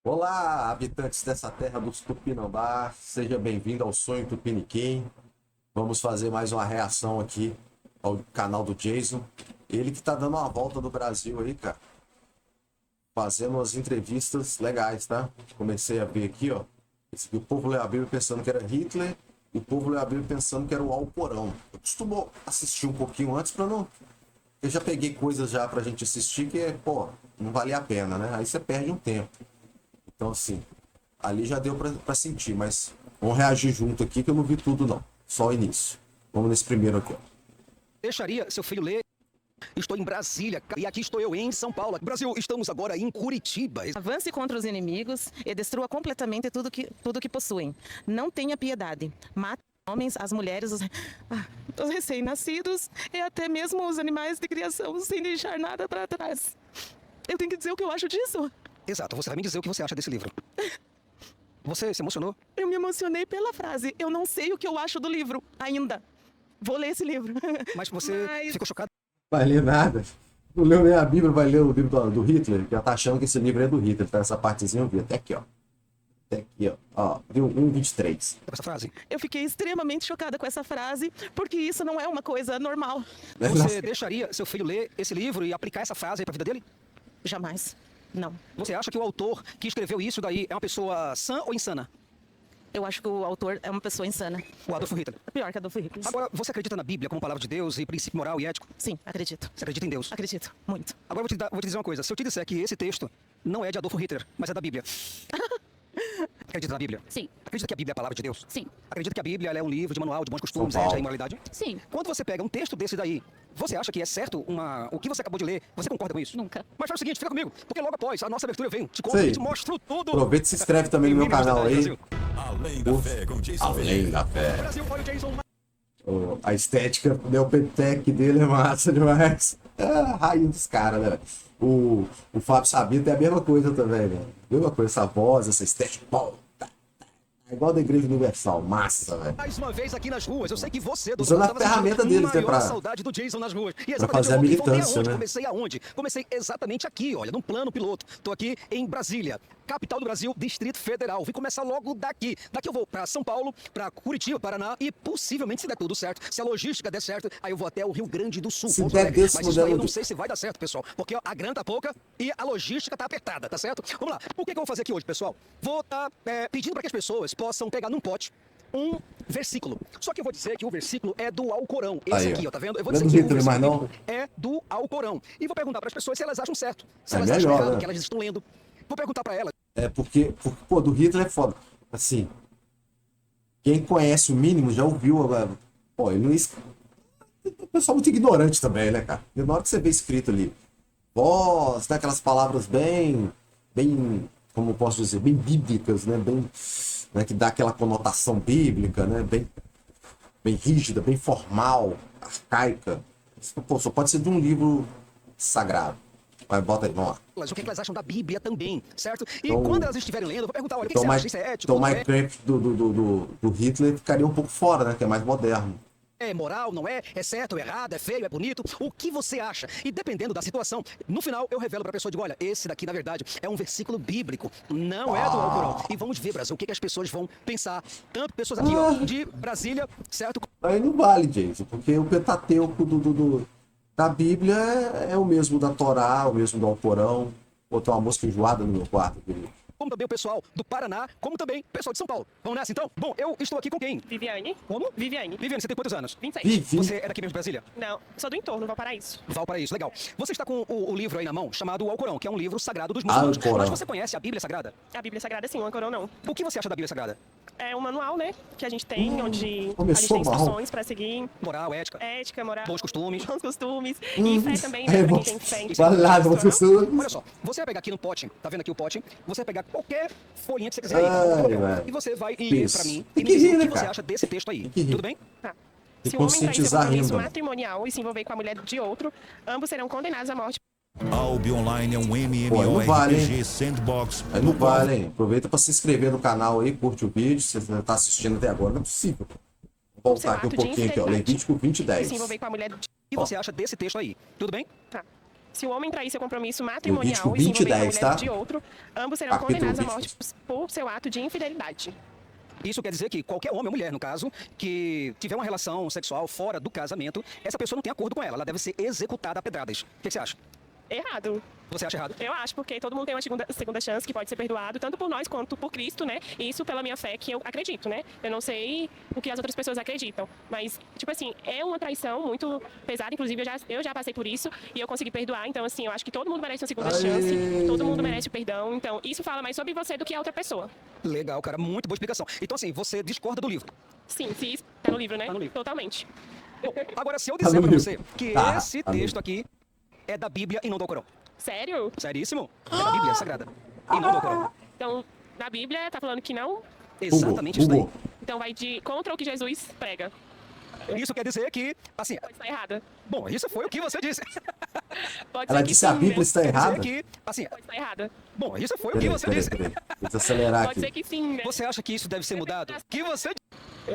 Olá, habitantes dessa terra dos Tupinambá, seja bem-vindo ao Sonho Tupiniquim. Vamos fazer mais uma reação aqui ao canal do Jason. Ele que tá dando uma volta do Brasil aí, cara, fazendo umas entrevistas legais, tá? Comecei a ver aqui, ó. Esse aqui, o povo leu a Bíblia pensando que era Hitler, e o povo leu a Bíblia pensando que era o Alcorão. Eu costumo assistir um pouquinho antes pra não. Eu já peguei coisas já pra gente assistir que, pô, não valia a pena, né? Aí você perde um tempo. Então, assim, ali já deu pra sentir, mas vamos reagir junto aqui que eu não vi tudo, não. Só o início. Vamos nesse primeiro aqui, ó. Deixaria seu filho ler? Estou em Brasília e aqui estou eu em São Paulo. Brasil, estamos agora em Curitiba. Avance contra os inimigos e destrua completamente tudo que possuem. Não tenha piedade. Mate os homens, as mulheres, os recém-nascidos e até mesmo os animais de criação, sem deixar nada para trás. Eu tenho que dizer o que eu acho disso. Exato, você vai me dizer o que você acha desse livro. Você se emocionou? Eu me emocionei pela frase. Eu não sei o que eu acho do livro ainda. Vou ler esse livro. Mas você Mas- ficou chocado? Vai ler nada. Não leu nem a Bíblia, vai ler o livro do Hitler. Já tá achando que esse livro é do Hitler. Tá essa partezinha eu vi. Até aqui, ó. Até aqui, ó. Ó, viu? 1:23. Com essa frase. Eu fiquei extremamente chocada com essa frase, porque isso não é uma coisa normal. Você deixaria seu filho ler esse livro e aplicar essa frase para a vida dele? Jamais. Não. Você acha que o autor que escreveu isso daí é uma pessoa sã ou insana? Eu acho que o autor é uma pessoa insana. O Adolfo Hitler. Pior que Adolfo Hitler. Agora, você acredita na Bíblia como palavra de Deus e princípio moral e ético? Sim, acredito. Você acredita em Deus? Acredito. Muito. Agora vou te dizer uma coisa. Se eu te disser que esse texto não é de Adolfo Hitler, mas é da Bíblia. Acredita na Bíblia? Sim, Acredita que a Bíblia é a palavra de Deus? sim, Acredita que a Bíblia ela é um livro de manual de bons costumes, São Paulo. ética e moralidade? sim, Quando você pega um texto desse daí, você acha que é certo o que você acabou de ler? Você concorda com isso? nunca. Mas faz o seguinte, fica comigo, porque logo após a nossa abertura eu venho, te conto Sei. e te mostro tudo. Aproveita e se inscreve também no meu Mínimos canal detalhes, aí. Brasil. Além da fé, com Jason Além Ferreira. da fé. Brasil, olha o Jason. A estética neopetec dele é massa demais. É a raiz dos caras, né? O Fábio Sabino é a mesma coisa também, né? Mesma coisa, essa voz, essa estética. Pô, é igual da Igreja Universal, massa, velho. Mais uma vez aqui nas ruas, eu sei que você... do Usando outro a lado, tava ferramenta sentindo deles, né, maior pra- saudade do Jason nas ruas. E fazer a ontem, militância, voltei aonde? né? Comecei aonde? Comecei exatamente aqui, olha, num plano piloto. Tô aqui em Brasília, capital do Brasil, Distrito Federal. Vim começar logo daqui. Daqui eu vou pra São Paulo, pra Curitiba, Paraná e possivelmente, se der tudo certo, se a logística der certo, aí eu vou até o Rio Grande do Sul. Se Porto der Alegre. desse Mas isso daí eu modelo não de- sei se vai dar certo, pessoal, porque ó, a grana tá pouca e a logística tá apertada, tá certo? Vamos lá. O que eu vou fazer aqui hoje, pessoal? Vou estar pedindo para que as pessoas possam pegar num pote um versículo. Só que eu vou dizer que o versículo é do Alcorão. Esse Aí, aqui, ó. ó, tá vendo? Eu vou Não é dizer do que o Hitler mais versículo não? bíblico é do Alcorão. E vou perguntar para as pessoas se elas acham certo. Se É elas acham melhor, errado né? o que elas estão lendo. Vou perguntar para elas. É porque, pô, do Hitler é foda. Assim, quem conhece o mínimo já ouviu. Pô, ele não. O pessoal muito ignorante também, né, cara? E na hora que você vê escrito ali, voz, né, aquelas palavras bem, como eu posso dizer, bem bíblicas, né? Bem, né, que dá aquela conotação bíblica, né? Bem rígida, bem formal, arcaica. Isso, pô, só pode ser de um livro sagrado. Mas bota aí, vamos lá. O que elas acham da Bíblia também, certo? E Então- quando elas estiverem lendo, eu vou perguntar, olha, o que Então, você mais, acha? Isso é ético? então Não é? Minecraft do Hitler ficaria um pouco fora, né? Que é mais moderno. É moral, não é? É certo, é errado, é feio, é bonito? O que você acha? E dependendo da situação, no final eu revelo pra pessoa, digo, olha, esse daqui na verdade é um versículo bíblico, não é do Alcorão. E vamos ver, Brasil, o que que as pessoas vão pensar. Tanto pessoas aqui, ó, de Brasília, certo? Aí não vale, Jason, porque o Pentateuco da Bíblia é o mesmo da Torá, o mesmo do Alcorão. Botou uma mosca enjoada no meu quarto, querido. Como também o pessoal do Paraná, como também o pessoal de São Paulo. Vamos nessa então? Bom, eu estou aqui com quem? Viviane. Como? Viviane. Viviane, você tem quantos anos? 26. Vivi. Você é daqui mesmo de Brasília? Não, sou do entorno, Valparaíso. Valparaíso, legal. Você está com o livro aí na mão, chamado O Alcorão, que é um livro sagrado dos muçulmanos. Alcorão. Mas você conhece a Bíblia Sagrada? A Bíblia Sagrada sim, o Ancorão não. O que você acha da Bíblia Sagrada? É um manual, né, que a gente tem, onde a gente começou tem mal. instruções para seguir. Moral, ética, Ética, moral. bons costumes. Bons costumes. E fé também, né, É, pra bom. quem tem fé. em Vai lá, Jesus Cristo, você não? Olha só, você vai pegar aqui no pote, tá vendo aqui o pote? Você vai pegar qualquer folhinha que você quiser aí, Ai, papel, velho. e você vai ler Isso. pra mim Tem e que me dizer rir, o né, que você cara? acha desse texto aí. Tem que rir. Tudo bem? Tá. Tem Se que um homem trair seu conscientizar compromisso rindo. matrimonial e se envolver com a mulher de outro, ambos serão condenados à morte. Albi Online é um Pô, aí não MMORPG vale, hein? sandbox. Aí não vale, hein? Aproveita pra se inscrever no canal aí, curte o vídeo. Se você tá assistindo até agora, não é possível. Vou voltar aqui um Ato de pouquinho aqui, ó. infidelidade. Levítico E 20:10. se envolver com a mulher de... E você acha desse texto aí? Tudo bem? Tá. Se o homem trair seu compromisso Levítico matrimonial e se 20, envolver com a 10, mulher tá? de outro, ambos serão Capítulo condenados à 20. morte por seu ato de infidelidade. Isso quer dizer que qualquer homem ou mulher, no caso, que tiver uma relação sexual fora do casamento, essa pessoa não tem acordo com ela deve ser executada a pedradas. O que você acha? Errado. Você acha errado? Eu acho, porque todo mundo tem uma segunda chance que pode ser perdoado, tanto por nós quanto por Cristo, né? E isso pela minha fé que eu acredito, né? Eu não sei o que as outras pessoas acreditam, mas, tipo assim, é uma traição muito pesada, inclusive eu já passei por isso e eu consegui perdoar, então, assim, eu acho que todo mundo merece uma segunda chance, todo mundo merece o perdão, então, isso fala mais sobre você do que a outra pessoa. Legal, cara. Muito boa explicação. Então, assim, você discorda do livro. Sim, se isso tá no livro, né? Tá no livro. Totalmente. Bom, agora, se eu Tá disser no pra livro. você que Tá, esse tá no texto aqui é da Bíblia e não do Alcorão. Sério? Seríssimo? É da Bíblia Sagrada. E não do Alcorão. Então, na Bíblia tá falando que não, Exatamente isso daí. Hugo. então vai de contra o que Jesus prega. Isso quer dizer que, assim, Pode estar errada. bom, isso foi o que você disse. Pode Ela ser que disse a sim, Bíblia né? está Quer dizer errada? que, assim, Pode estar errada. bom, isso foi o que você disse. Peraí. Deixa eu acelerar Pode ser aqui. que sim, né? Você acha que isso deve ser mudado? Que você...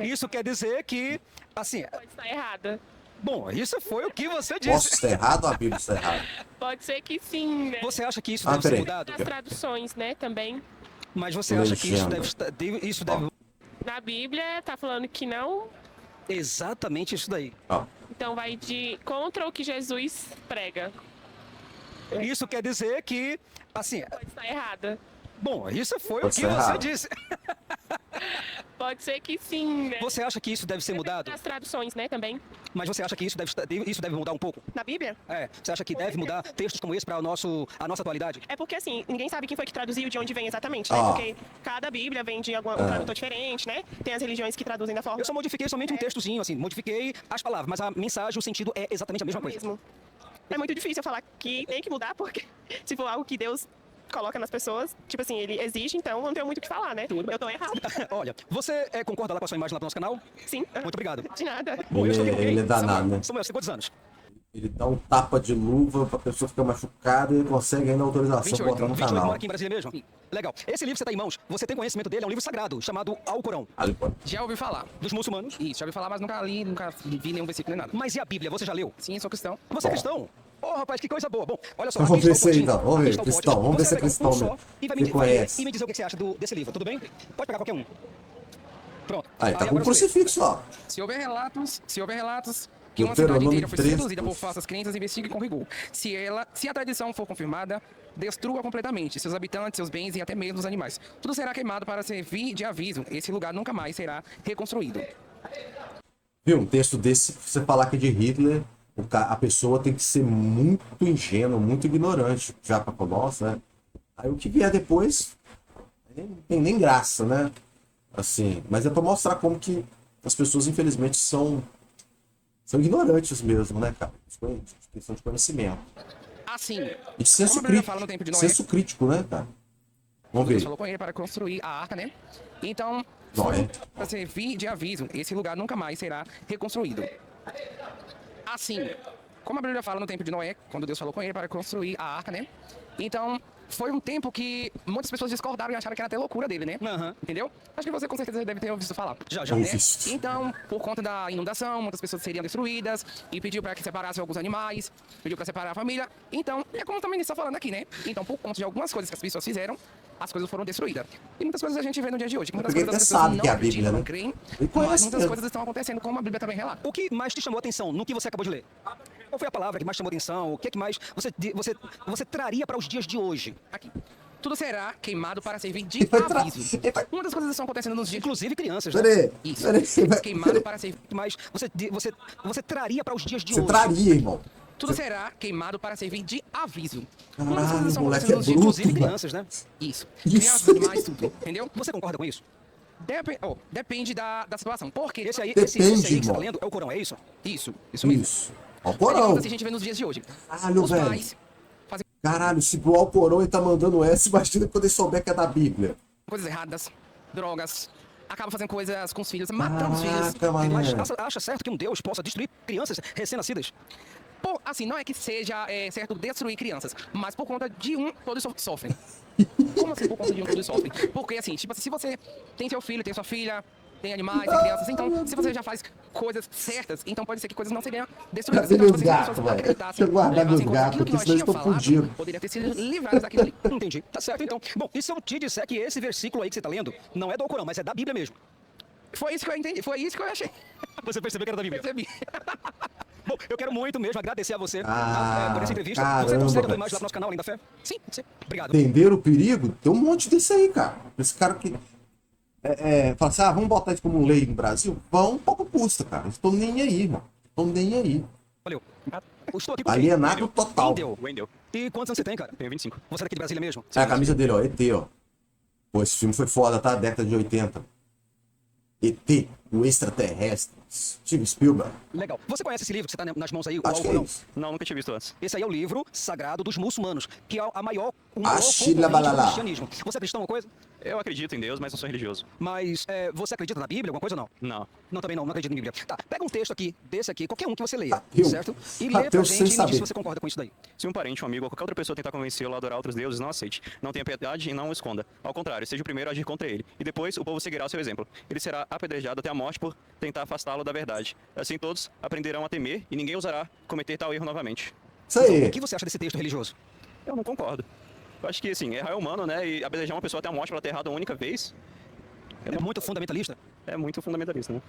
Isso quer dizer que, assim, Pode estar errada. bom, isso foi o que você Posso disse. estar errado ou a Bíblia está errada? Pode ser que sim, né? Você acha que isso Ah, deve ser peraí. mudado? Nas traduções, né, também. Mas você acha que isso Legenda. isso deve... Na Bíblia tá falando que não, Exatamente isso daí. Ó, então vai de contra o que Jesus prega. Isso quer dizer que, assim, Pode estar errada. bom, isso foi Pode o que ser você errado. disse. Pode ser que sim, né? Você acha que isso deve ser mudado? Nas traduções, né, também. Mas você acha que isso deve mudar um pouco? Na Bíblia? É, você acha que deve mudar textos como esse para a nossa atualidade? É porque, assim, ninguém sabe quem foi que traduziu, de onde vem exatamente, né? Ah. Porque cada Bíblia vem de um tradutor diferente, né? Tem as religiões que traduzem da forma Eu só modifiquei somente um textozinho, assim, modifiquei as palavras, mas a mensagem, o sentido é exatamente a mesma coisa. mesmo. É muito difícil eu falar que tem que mudar, porque se for algo que Deus coloca nas pessoas, tipo assim, ele exige, então não tenho muito o que falar, né? Eu tô errado. Olha, você concorda lá com a sua imagem lá pro nosso canal? Sim. Muito obrigado. De nada. Bom, eu estou aqui com Ele alguém. é danado, Samuel, né? Samuel, você tem quantos anos? ele dá um tapa de luva pra pessoa ficar machucada e ele consegue ainda autorização pra botar no 28 canal. mora aqui em Brasília mesmo? Legal. Esse livro que você tá em mãos, você tem conhecimento dele, é um livro sagrado, chamado Alcorão, Ali, pô. Já ouvi falar. dos muçulmanos. Isso, já ouvi falar, mas nunca li, nunca vi nenhum versículo nem nada. Mas e a Bíblia, você já leu? Sim, sou cristão. Você é cristão? Ô, rapaz, que coisa boa. Bom, olha só. Vamos aqui ver está o se aí, potinho, então. Vamos aqui ver, está o pote. cristão. Vamos ver Você se é vai pegar cristão um só mesmo. E vai Quem me conhece. e me dizer o que você acha desse livro, tudo bem? Pode pegar qualquer um. Pronto. Aí, tá com agora um você. crucifixo, ó. Se houver relatos que uma Deuteronômio cidade inteira foi 13. seduzida por falsas crenças, investigue com rigor. Se a tradição for confirmada, destrua completamente seus habitantes, seus bens e até mesmo os animais. Tudo será queimado para servir de aviso. Esse lugar nunca mais será reconstruído. Viu? Um texto desse, você falar que é de Hitler, a pessoa tem que ser muito ingênua, muito ignorante, já pra nossa, né? Aí o que vier depois, não tem nem graça, né? Assim, mas é pra mostrar como que as pessoas, infelizmente, são ignorantes mesmo, né, cara? Questão de conhecimento. Assim, E de senso como a Bíblia crítico. fala no tempo de Noé, Senso crítico, né, cara? Vamos Deus ver. falou com ele para construir a arca, né? Então, Noé. para servir de aviso, esse lugar nunca mais será reconstruído. Assim, como a Bíblia fala no tempo de Noé, quando Deus falou com ele para construir a arca, né? Então, foi um tempo que muitas pessoas discordaram e acharam que era até loucura dele, né? Aham. Entendeu? Acho que você com certeza deve ter ouvido falar. Já. Ouvi. Né? Então, por conta da inundação, muitas pessoas seriam destruídas e pediu para que separasse alguns animais, pediu para separar a família. Então, é como também está falando aqui, né? Então, por conta de algumas coisas que as pessoas fizeram, as coisas foram destruídas. E muitas coisas a gente vê no dia de hoje. Que muitas Porque coisas as até pessoas sabe não que é a acreditam, Bíblia, né? não creem, Ele conhece mas muitas mesmo. coisas estão acontecendo como a Bíblia também relata. O que mais te chamou a atenção no que você acabou de ler? Qual foi a palavra que mais chamou a atenção? O que é que mais você traria para os dias de hoje? Aqui. Tudo será queimado para servir de Ele vai tra- aviso. ele vai- Uma das coisas que estão acontecendo nos dias de Inclusive crianças, né? Peraí, Isso. peraí. Queimado para servir. Mas você traria para os dias de Você hoje? traria, irmão. Tudo será queimado para servir de aviso. Caralho, moleque é bruto, Inclusive mano. crianças, né? Isso. Isso. Crianças, animais, tudo. Entendeu? Você concorda com isso? Depende da situação. Porque Esse aí, Depende, esse aí que você irmão. tá lendo é o Corão, é isso? Isso mesmo. Isso. Ó, Aí, porão. digamos assim, a gente vê nos dias de hoje. Caralho, Os velho. pais fazem Caralho, se pro Alcorão ele tá mandando essa, imagina quando ele souber que é da Bíblia. coisas erradas, drogas, acabam fazendo coisas com os filhos, matando os filhos. Caraca, Mas mané. acha certo que um Deus possa destruir crianças recém-nascidas? Pô, assim, não é que seja certo destruir crianças, mas por conta de um, todos sofrem. Como assim por conta de um, todos sofrem? Porque assim, tipo assim, se você tem seu filho, tem sua filha, tem animais, tem crianças. Então, se você já faz coisas certas, então pode ser que coisas não seriam destruídas. Cadê Então, meus tipo assim, as gatos, pessoas velho? acreditassem, Deixa eu guardar meus assim, gatos aquilo que aqui, nós senão eles tínhamos estão falado fugindo. poderia ter sido livrado daquilo ali. Entendi. Tá certo, então. Bom, e se eu te disser que esse versículo aí que você tá lendo não é do Alcorão, mas é da Bíblia mesmo? Foi isso que eu entendi, foi isso que eu achei. Você percebeu que era da Bíblia? Percebi. Bom, eu quero muito mesmo agradecer a você Ah, por essa entrevista. caramba, Você consegue a tua velho. imagem lá pro nosso canal, Além da Fé? Sim, sim. Obrigado. Entenderam o perigo? Tem um monte desse aí, cara. Esse cara que fala assim, vamos botar isso como lei no Brasil? Vão, pouco custa, cara. Estou nem aí, mano. Estou nem aí. Valeu. Eu estou aqui com Alienado total. Wendel. E quantos anos você tem, cara? Tenho 25. Você é daqui de Brasília mesmo? É a camisa dele, ó, ET, ó. Pô, esse filme foi foda, tá? Década de 80. ET, o extraterrestre. Steven Spielberg. Legal. Você conhece esse livro que você tá nas mãos aí, o Acho que é Alcorão? isso. Não, nunca tinha visto antes. Esse aí é o livro sagrado dos muçulmanos, que é o maior Ashila componente do Balalá. cristianismo. Você é cristão alguma coisa? Eu acredito em Deus, mas não sou religioso. Mas você acredita na Bíblia, alguma coisa ou não? Não. Não, também não acredito em Bíblia. Tá, pega um texto aqui, desse aqui, qualquer um que você leia, Ateu. certo? E lê pra Ateu sem gente e me diz saber. se você concorda com isso daí. Se um parente, um amigo ou qualquer outra pessoa tentar convencê-lo a adorar outros deuses, não aceite. Não tenha piedade e não o esconda. Ao contrário, seja o primeiro a agir contra ele. E depois o povo seguirá o seu exemplo. Ele será apedrejado até a morte por tentar afastá-lo da verdade. Assim todos aprenderão a temer e ninguém ousará cometer tal erro novamente. Isso aí. O que você acha desse texto religioso? Eu não concordo. Eu acho que, assim, errar é humano, né? E apedrejar uma pessoa até a morte por ela ter errado uma única vez É muito fundamentalista? é muito fundamentalista, né?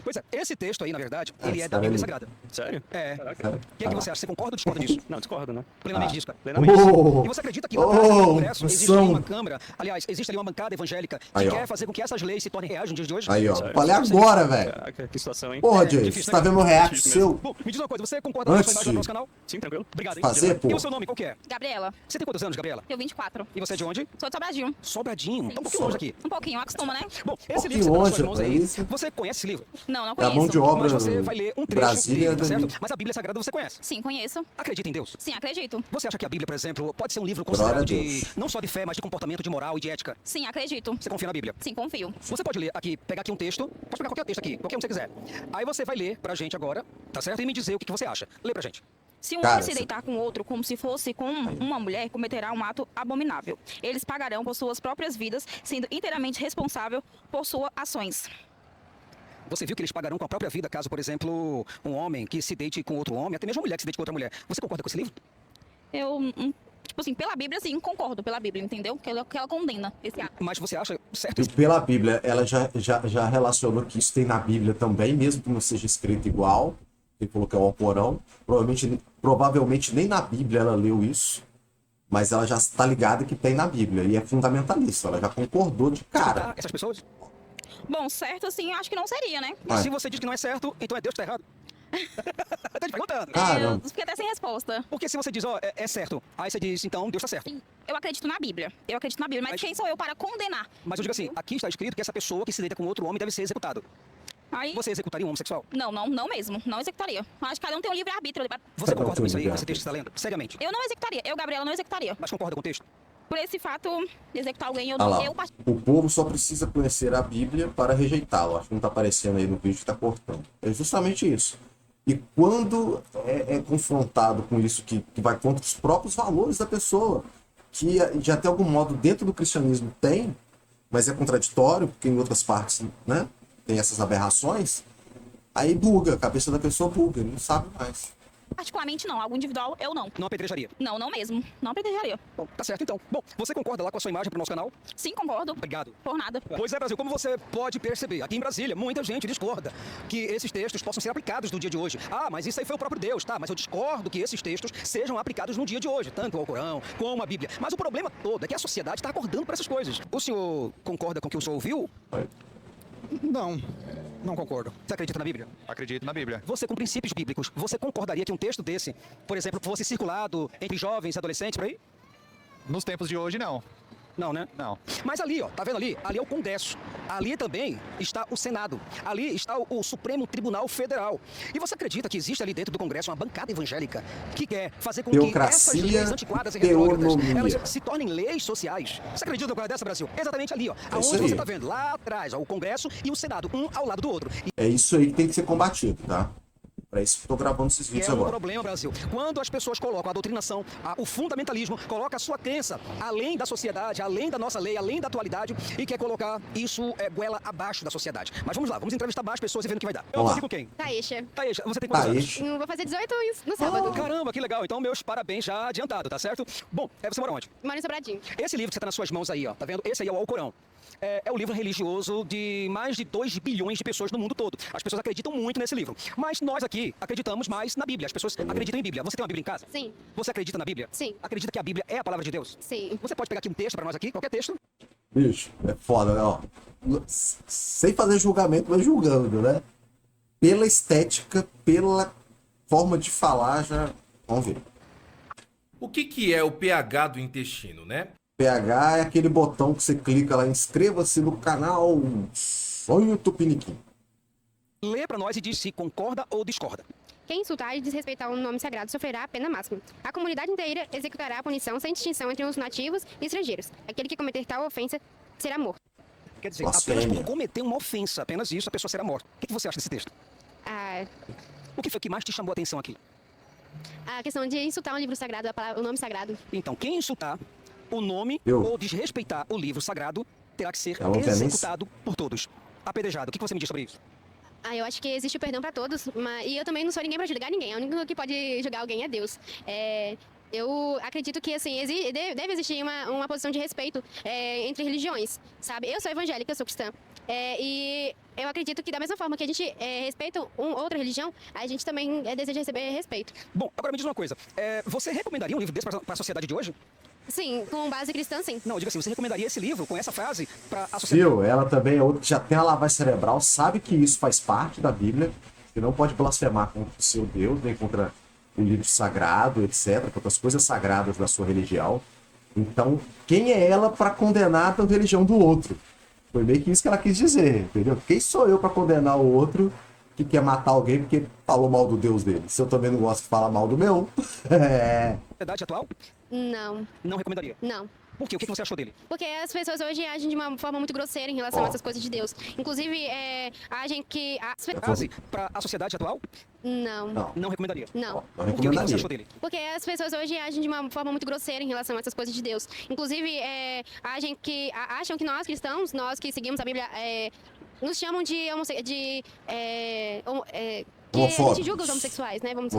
Pois é, esse texto aí, na verdade, ele esse é da cara é Bíblia lindo. Sagrada. Sério? É. Caraca. O que é que você acha? Você concorda ou discorda disso? Não, discordo, né? Plenamente disso, cara. Plenamente. Oh, E você acredita que lá atrás no Congresso existe ali missão. uma Câmara, aliás, existe ali uma bancada evangélica que Aí, ó. quer fazer com que essas leis se tornem reais nos dias de hoje? Aí, ó. Sério? Falei agora, velho. Caraca, que situação, hein? Porra, Jay, difícil, você tá né? vendo o react Difícil seu? Bom, me diz uma coisa, você concorda com a Antes sua imagem de- do nosso canal? Sim, tranquilo. Obrigado, hein? Fazer, pô. E o seu nome, qual que é? Gabriela, Você tem quantos anos, Gabriela? tenho 24. E você é de onde? Sou de Sobradinho. Sobradinho. Tá um pouquinho longe aqui. Um pouquinho, acostuma, né? Bom, esse pouquinho livro que você tá nas suas longe, mãos aí, rapaz. você conhece esse livro? Não, não É a conheço. mão de obra Mas você vai ler um trecho Brasília dele, tá certo? Danilo. Mas a Bíblia Sagrada você conhece. Sim, conheço. Acredita em Deus? Sim, acredito. Você acha que a Bíblia, por exemplo, pode ser um livro Glória considerado a de Deus. não só de fé, mas de comportamento, de moral e de ética? Sim, acredito. Você confia na Bíblia? Sim, confio. Você pode ler aqui, pegar aqui um texto, pode pegar qualquer texto aqui, qualquer um que você quiser. Aí você vai ler pra gente agora, tá certo? E me dizer o que você acha. Lê pra gente. Se um Cara, homem se você- deitar com outro como se fosse com uma mulher, cometerá um ato abominável. Eles pagarão por suas próprias vidas, sendo inteiramente responsável por suas ações. Você viu que eles pagarão com a própria vida caso, por exemplo, um homem que se deite com outro homem, até mesmo uma mulher que se deite com outra mulher. Você concorda com esse livro? Eu, tipo assim, pela Bíblia, sim, concordo pela Bíblia, entendeu? Que ela condena esse ato. Mas você acha certo E isso? pela Bíblia, ela já relacionou que isso tem na Bíblia também, mesmo que não seja escrito igual. Ele falou que é o Alcorão. Provavelmente nem na Bíblia ela leu isso. Mas ela já está ligada que tem na Bíblia. E é fundamentalista. Ela já concordou de cara. Tá, essas pessoas? Bom, certo, assim, acho que não seria, né? Vai. Se você diz que não é certo, então é Deus que tá errado. Tá te perguntando. Caramba. Eu fiquei até sem resposta. Porque se você diz, ó, é certo, aí você diz, então Deus tá certo. Eu acredito na Bíblia. Eu acredito na Bíblia. Mas quem sou eu para condenar? Mas eu digo assim, aqui está escrito que essa pessoa que se deita com outro homem deve ser executado. Aí, Você executaria um homossexual? não mesmo. Não executaria. Acho que cada um tem um livre-arbítrio. Você Cada um concorda tem com isso aí, livre-arbítrio. esse texto que você está lendo? Seriamente. Eu não executaria. Eu, Gabriela, não executaria. Mas concorda com o texto? Por esse fato, executar alguém, eu Olha lá. eu O povo só precisa conhecer a Bíblia para rejeitá-la. Acho que não está aparecendo aí no vídeo que está cortando. É justamente isso. E quando é confrontado com isso que vai contra os próprios valores da pessoa, que de até algum modo dentro do cristianismo tem, mas é contraditório, porque em outras partes, né, tem essas aberrações, aí buga, a cabeça da pessoa buga, ele não sabe mais. particularmente não. Algo individual, eu não. Não apedrejaria. Não mesmo. Não apedrejaria. Bom, tá certo então. Bom, você concorda lá com a sua imagem pro nosso canal? Sim, concordo. Obrigado. Por nada. Pois é, Brasil, como você pode perceber, aqui em Brasília, muita gente discorda que esses textos possam ser aplicados no dia de hoje. Ah, mas isso aí foi o próprio Deus, tá? Mas eu discordo que esses textos sejam aplicados no dia de hoje, tanto o Alcorão como a Bíblia. Mas o problema todo é que a sociedade está acordando para essas coisas. O senhor concorda com o que o senhor ouviu? Não concordo. Você acredita na Bíblia? Acredito na Bíblia. Você, com princípios bíblicos, você concordaria que um texto desse, por exemplo, fosse circulado entre jovens e adolescentes por aí? Nos tempos de hoje, não. Não, né? Não. Mas ali, ó, tá vendo ali? Ali é o Congresso. Ali também está o Senado. Ali está o Supremo Tribunal Federal. E você acredita que existe ali dentro do Congresso uma bancada evangélica que quer fazer com que essas Teocracia, leis antiquadas e retrógradas, teonomia. elas se tornem leis sociais? Você acredita numa coisa dessa, Brasil? Exatamente ali, ó. isso Aonde aí. você tá vendo? Lá atrás, ó, o Congresso e o Senado, um ao lado do outro. E É isso aí que tem que ser combatido, tá? Pra isso que eu tô gravando esses vídeos É um agora. problema, Brasil. Quando as pessoas colocam a doutrinação, o fundamentalismo, coloca a sua crença além da sociedade, além da nossa lei, além da atualidade, e quer colocar isso goela abaixo da sociedade. Mas vamos lá, vamos entrevistar mais pessoas e ver no que vai dar. Eu Vamos tô lá. aqui com quem? Taíxa. Taíxa, você tem quantos anos? Taíxa. Vou fazer 18 no sábado. Caramba, que legal. Então, meus parabéns já adiantado, tá certo? Bom, você mora onde? Moro em Sobradinho. Esse livro que você tá nas suas mãos aí, ó, tá vendo? Esse aí é o Alcorão. É o livro religioso de mais de 2 bilhões de pessoas no mundo todo. As pessoas acreditam muito nesse livro. Mas nós aqui acreditamos mais na Bíblia. As pessoas acreditam em Bíblia. Você tem uma Bíblia em casa? Sim. Você acredita na Bíblia? Sim. Acredita que a Bíblia é a palavra de Deus? Sim. Você pode pegar aqui um texto pra nós aqui, qualquer texto? Bicho, é foda, né? Ó, sem fazer julgamento, mas julgando, né? Pela estética, pela forma de falar, já... Vamos ver. O que é o pH do intestino, né? PH é aquele botão que você clica lá, inscreva-se no canal Sonho Tupiniquim. Lê pra nós e diz se concorda ou discorda. Quem insultar e desrespeitar o nome sagrado sofrerá a pena máxima. A comunidade inteira executará a punição sem distinção entre os nativos e estrangeiros. Aquele que cometer tal ofensa será morto. Quer dizer, Blasfêmia. apenas por cometer uma ofensa, apenas isso, a pessoa será morta. O que você acha desse texto? Ah, O que foi que mais te chamou a atenção aqui? a questão de insultar um livro sagrado, o nome sagrado. Então, quem insultar o nome Eu. ou desrespeitar o livro sagrado terá que ser Eu não quero nem- executado por todos. Apedrejado. O que você me diz sobre isso? Eu acho que existe o perdão para todos, e eu também não sou ninguém para julgar ninguém. O único que pode julgar alguém é Deus. Eu acredito que assim deve existir uma posição de respeito entre religiões, sabe? Eu sou evangélica, eu sou cristã, e eu acredito que da mesma forma que a gente respeita outra religião, a gente também deseja receber respeito. Bom, agora me diz uma coisa. Você recomendaria um livro desse para a sociedade de hoje? Sim, com base cristã, sim. Não, diga assim, você recomendaria esse livro com essa frase para a sociedade? Viu? Ela também é outra que já tem a lavagem cerebral, sabe que isso faz parte da Bíblia, que não pode blasfemar contra o seu Deus, nem contra o livro sagrado, etc., contra as coisas sagradas da sua religião. Então, quem é ela para condenar a religião do outro? Foi meio que isso que ela quis dizer, entendeu? Quem sou eu para condenar o outro que quer matar alguém porque falou mal do Deus dele? Se eu também não gosto de falar mal do meu. Sociedade atual? Não, Não recomendaria. não. Por quê? O que você achou dele? Porque as pessoas hoje agem de uma forma muito grosseira em relação a essas coisas de Deus. Inclusive, agem que... Frase para a sociedade atual? Não. Não recomendaria. Não. Não Por quê? O que você recomendaria. achou dele? Porque as pessoas hoje agem de uma forma muito grosseira em relação a essas coisas de Deus. Inclusive, acham que nós cristãos, nós que seguimos a Bíblia, nos chamam de que a Homofóbicos. gente julga os homossexuais, né? Vamos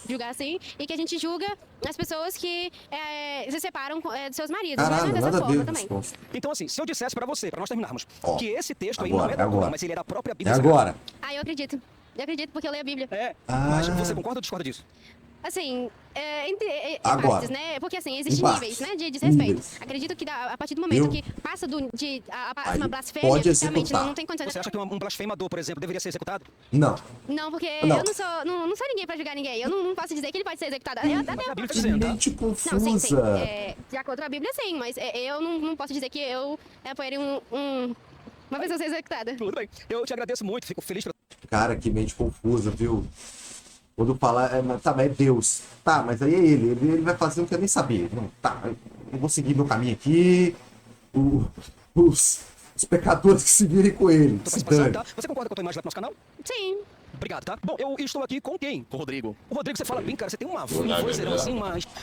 julgar assim. E que a gente julga as pessoas que se separam dos seus maridos. Caralho, mas não é nada dessa a ver. forma também. Resposta. Então, assim, se eu dissesse para você, para nós terminarmos, Ó, que esse texto aí agora, não é da agora. Alcorão, mas ele é da própria É Bíblia Sagrada. agora. Eu acredito. Eu acredito porque eu leio a Bíblia. Mas você concorda ou discorda disso? Assim, entre Agora. partes, né? Porque assim, existem Em níveis, partes. né, de desrespeito. Níveis. Acredito que a partir do momento Viu? que passa Aí uma blasfêmia, pode realmente executar. não tem condições. Você acha que um blasfemador, por exemplo, deveria ser executado? Não. Não, porque Não. eu não sou ninguém pra julgar ninguém. Eu não posso dizer que ele pode ser executado. Eu até Mas a Bíblia tá Que dizendo, tá? mente Não, sim, sim. confusa. De acordo com a Bíblia, sim, mas eu não posso dizer que eu apoiaria uma pessoa ser executada. Tudo bem. Eu te agradeço muito, fico feliz pela Cara, que mente confusa, viu? Quando falar, tá, mas é Deus. Tá, mas aí é ele vai fazer o que eu nem sabia. Não, tá, eu vou seguir meu caminho aqui. Os pecadores que se virem com ele. tua Se participação, dane. tá? Você concorda com a tua imagem lá pro nosso canal? Sim. Obrigado, tá? Bom, eu estou aqui com quem? Com o Rodrigo. O Rodrigo, você fala bem, cara. Você tem uma vozeirão assim,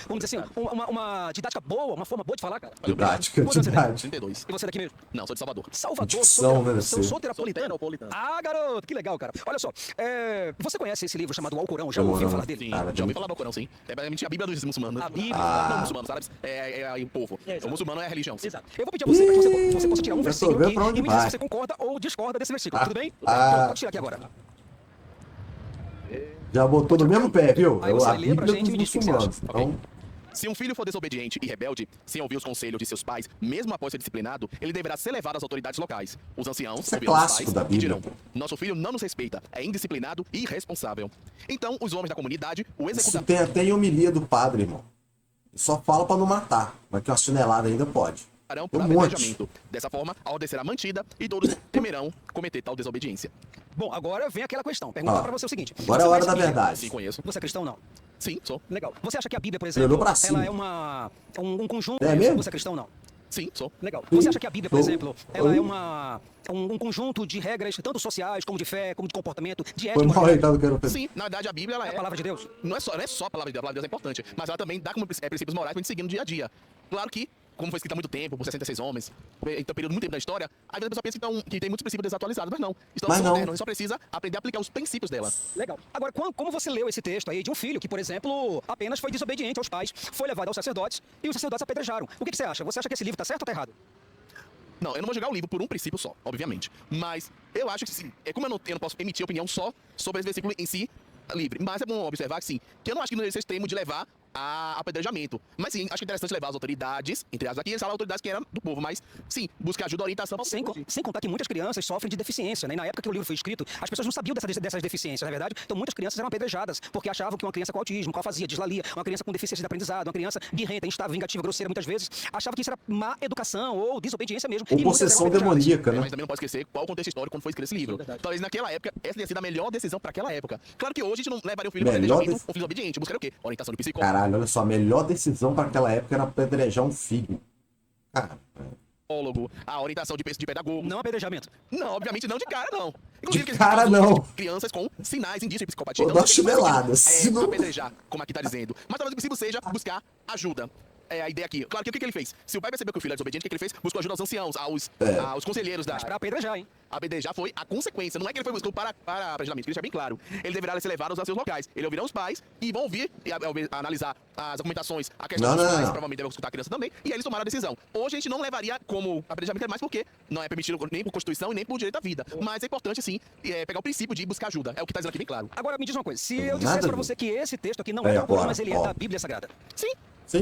vamos dizer assim, uma didática boa, uma forma boa de falar, cara. Didática, Quantos anos você tem? didática. 32. E você é daqui mesmo? Não, sou de Salvador. Salvador, Dicção, né, deve ser. soteropolitano. Ah, garoto, que legal, cara. Olha só, você conhece esse livro chamado Alcorão? Já ouviu Alcorão. falar dele? Sim, Cara, já ouvi falar do Alcorão, sim. É basicamente a Bíblia dos muçulmanos. A Bíblia. Não, muçulmanos, árabes, é o povo. Exato. O muçulmano é a religião. Exato. Eu vou pedir a você para que você possa tirar um Já tô versículo vendo aqui pra onde e me dizer vai. se você concorda ou discorda desse versículo, tudo bem? Ah. Pode tirar aqui agora. Já botou no mesmo pé, viu? Aí você A lê pra Bíblia gente e me dos diz o que você muçulmanos. acha. Então, Se um filho for desobediente e rebelde, sem ouvir os conselhos de seus pais, mesmo após ser disciplinado, ele deverá ser levado às autoridades locais. Os anciãos Isso é ouvirão os clássico pais da e Bíblia. dirão: nosso filho não nos respeita, é indisciplinado e irresponsável. Então, os homens da comunidade o isso executarão. tem até em homilia do padre, irmão. Só fala pra não matar, mas que uma chinelada ainda pode. Por Um monte. apedrejamento. Dessa forma, a ordem será mantida e todos temerão cometer tal desobediência. Bom, agora vem aquela questão. Perguntar Ó, pra você o seguinte. agora é a você hora conhece da a Bíblia? verdade. Sim, conheço. Você é cristão ou não? Sim, sou. Legal. Você acha que a Bíblia, por Olhou exemplo, pra cima. ela é um conjunto? É mesmo? Você é cristão ou não? Sim, sou. Legal. Você acha que a Bíblia, por exemplo, ela é um conjunto de regras, tanto sociais, como de fé, como de comportamento, de ética? Sim, na verdade a Bíblia ela é a palavra de Deus. Não é só a palavra de Deus é importante, mas ela também dá como princípios morais pra gente seguir no dia a dia. Claro que, como foi escrito há muito tempo, por 66 homens, então período muito tempo da história, às vezes a pessoa pensa que tem muitos princípios desatualizados, mas não. Estamos modernos, a gente só precisa aprender a aplicar os princípios dela. Legal. Agora, como você leu esse texto aí de um filho que, por exemplo, apenas foi desobediente aos pais, foi levado aos sacerdotes e os sacerdotes apedrejaram? O que você acha? Você acha que esse livro tá certo ou tá errado? Não, eu não vou jogar o livro por um princípio só, obviamente. Mas eu acho que sim. É como eu não posso emitir opinião só sobre esse versículo em si livre. Mas é bom observar que sim, que eu não acho que não seja extremo de levar a apedrejamento. Mas sim, acho que é interessante levar as autoridades, entre as aqui, as autoridades que eram do povo, mas sim, buscar ajuda, orientação. Sem contar que muitas crianças sofrem de deficiência, né? E na época que o livro foi escrito, as pessoas não sabiam dessas deficiências, na verdade. Então muitas crianças eram apedrejadas, porque achavam que uma criança com autismo, com afasia, dislalia, uma criança com deficiência de aprendizado, uma criança birrenta, instável, vingativa, grosseira, muitas vezes, achava que isso era má educação ou desobediência mesmo. Ou possessão demoníaca, né? Mas também não pode esquecer qual o contexto histórico quando foi escrito esse livro. Talvez naquela época, essa tenha sido a melhor decisão para aquela época. Claro que hoje a gente não levaria o filho para apedrejamento, um filho obediente, buscaria o quê? Orientação do psicólogo. Caralho, olha só, a melhor decisão para aquela época era apedrejar um filho. A orientação de pedagogo. Não apedrejamento. Não, obviamente não de cara, não. De cara, não. Crianças com sinais, indícios de psicopatia. Pô, então, dá chineladas. Apedrejar, como aqui tá dizendo. Mas talvez o princípio seja buscar ajuda. É a ideia aqui. Claro que o que ele fez? Se o pai percebeu que o filho era desobediente, o que ele fez? Buscou ajuda aos anciãos, aos conselheiros da... Mas pra apedrejar, hein? Apedrejar foi a consequência. Não é que ele foi buscando para apedrejamento, que isso é bem claro. Ele deverá ser levado aos seus locais. Ele ouvirá os pais e vão ouvir e analisar as documentações, a questão dos pais, provavelmente deve escutar a criança também, e aí eles tomaram a decisão. Hoje a gente não levaria como apedrejamento, mais porque não é permitido nem por Constituição e nem por direito à vida. Mas é importante, sim, pegar o princípio de buscar ajuda. É o que tá dizendo aqui bem claro. Agora me diz uma coisa, se eu dissesse pra você que esse texto aqui não é do Alcorão, mas ele é da Bíblia Sagrada. Sim.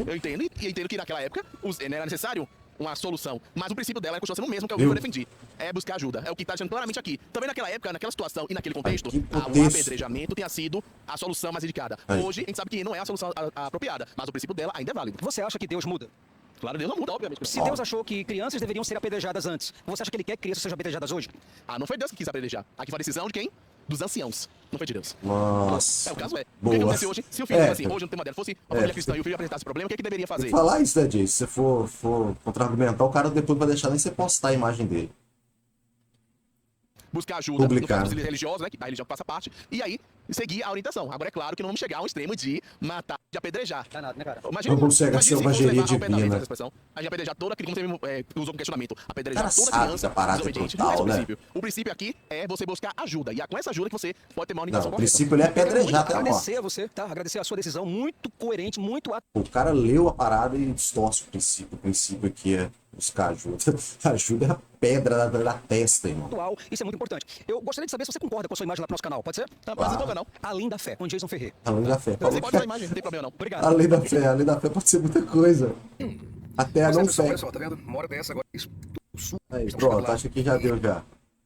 Eu entendo, e entendo que naquela época não era necessário uma solução, mas o princípio dela continua sendo o mesmo que eu defendi. É buscar ajuda. É o que está dizendo claramente aqui. Também naquela época, naquela situação e naquele contexto, o apedrejamento tenha sido a solução mais indicada. Hoje, a gente sabe que não é a solução apropriada, mas o princípio dela ainda é válido. Você acha que Deus muda? Claro, Deus não muda, obviamente. Se Deus achou que crianças deveriam ser apedrejadas antes, você acha que ele quer que crianças sejam apedrejadas hoje? Não foi Deus que quis apedrejar. Aqui foi a decisão de quem? Dos anciãos. Não foi de Deus. Nossa. O caso é. O que acontece hoje? Se o filho, assim, hoje no tema dela fosse uma família cristã e o filho apresentasse problema, o que deveria fazer? Falar isso, né, Jay? Se você for contra-argumentar, o cara depois vai deixar nem você postar a imagem dele. Buscar ajuda no caso religioso, né? Que a religião passa parte. E aí, seguir a orientação. Agora, é claro que não vamos chegar ao extremo de matar, de apedrejar. Tá nada, né, cara? Imagina, vamos chegar a selvageria divina. A gente apedrejar toda criança, como você usou um questionamento. Apedrejar toda criança desobediente. Brutal, esse é o né? princípio. O princípio aqui é você buscar ajuda. E é com essa ajuda que você pode ter uma orientação. O princípio ele é apedrejar até a morte. Agradecer a você, tá? Agradecer a sua decisão, muito coerente, muito... O cara leu a parada e distorce o princípio. O princípio aqui é buscar ajuda. Ajuda é a pedra da testa, irmão. Isso é muito importante. Eu gostaria de saber se você concorda com a sua imagem lá pro nosso canal, pode ser? Pode ser, canal. Além da Fé, com Jason Ferrer. Além da Fé. Você pode usar a imagem, não tem problema não. Obrigado. Além da fé pode ser muita coisa. Até a não fé. Olha só, tá vendo? Uma hora dessa agora. Aí, pronto, acho que já deu já.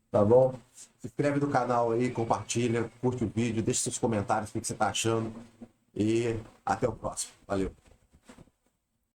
Tá bom? Se inscreve no canal aí, compartilha, curte o vídeo, deixa seus comentários, o que você tá achando. E até o próximo. Valeu.